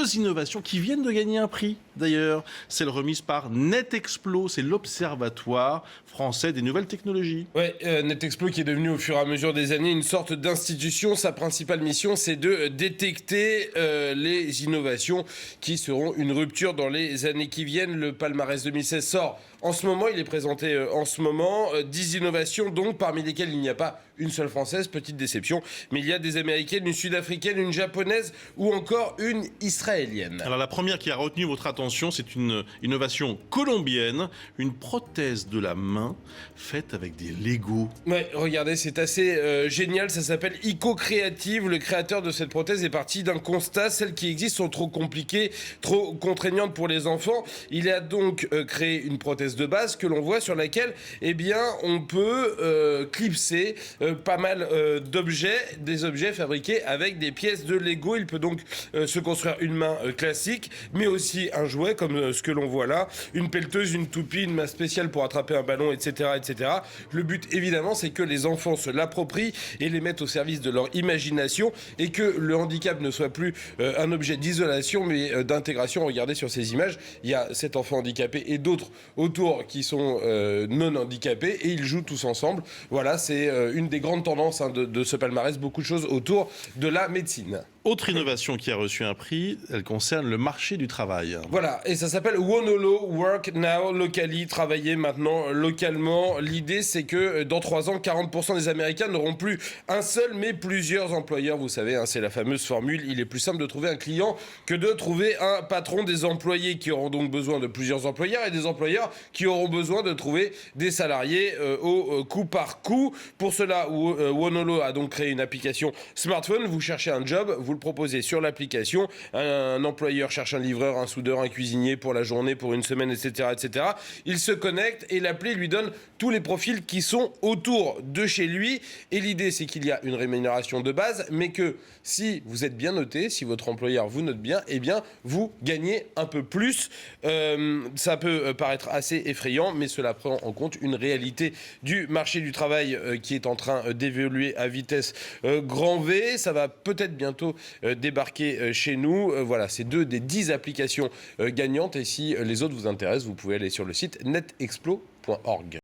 deux innovations qui viennent de gagner un prix, d'ailleurs. Celle remise par NetExplo, c'est l'Observatoire français des nouvelles technologies. Ouais, NetExplo qui est devenu au fur et à mesure des années une sorte d'institution. Sa principale mission, c'est de détecter les innovations qui seront une rupture dans les années qui viennent. Le palmarès 2016 sort en ce moment, il est présenté en ce moment. 10 innovations donc, parmi lesquelles il n'y a pas une seule française, petite déception, mais il y a des américaines, une sud-africaine, une japonaise ou encore une israélienne. Alors la première qui a retenu votre attention, c'est une innovation colombienne, une prothèse de la main faite avec des Lego. Ouais, regardez, c'est assez génial, ça s'appelle Ico Creative. Le créateur de cette prothèse est parti d'un constat, celles qui existent sont trop compliquées, trop contraignantes pour les enfants. Il a donc créé une prothèse de base que l'on voit sur laquelle, eh bien, on peut clipser pas mal d'objets, des objets fabriqués avec des pièces de Lego. Il peut donc se construire une main classique, mais aussi un jouet comme ce que l'on voit là, une pelleteuse, une toupie, une main spéciale pour attraper un ballon, etc., etc. Le but, évidemment, c'est que les enfants se l'approprient et les mettent au service de leur imagination et que le handicap ne soit plus un objet d'isolation, mais d'intégration. Regardez sur ces images, il y a cet enfant handicapé et d'autres autour qui sont non handicapés et ils jouent tous ensemble. Voilà, c'est une des grandes tendances de ce palmarès, beaucoup de choses autour de la médecine. Autre innovation qui a reçu un prix, elle concerne le marché du travail. Voilà, et ça s'appelle Wonolo, Work Now Locally, travailler maintenant localement. L'idée, c'est que dans 3 ans, 40% des Américains n'auront plus un seul, mais plusieurs employeurs. Vous savez, hein, c'est la fameuse formule, il est plus simple de trouver un client que de trouver un patron. Des employés qui auront donc besoin de plusieurs employeurs et des employeurs qui auront besoin de trouver des salariés au coup par coup. Pour cela, Wonolo a donc créé une application smartphone. Vous cherchez un job, vous le proposez sur l'application. Un employeur cherche un livreur, un soudeur, un cuisinier pour la journée, pour une semaine, etc., etc. Il se connecte et l'appli lui donne tous les profils qui sont autour de chez lui. Et l'idée, c'est qu'il y a une rémunération de base, mais que si vous êtes bien noté, si votre employeur vous note bien, eh bien, vous gagnez un peu plus. Ça peut paraître assez effrayant, mais cela prend en compte une réalité du marché du travail qui est en train d'évoluer à vitesse grand V. Ça va peut-être bientôt débarquer chez nous. Voilà, c'est 2 des 10 applications gagnantes. Et si les autres vous intéressent, vous pouvez aller sur le site netexplo.org.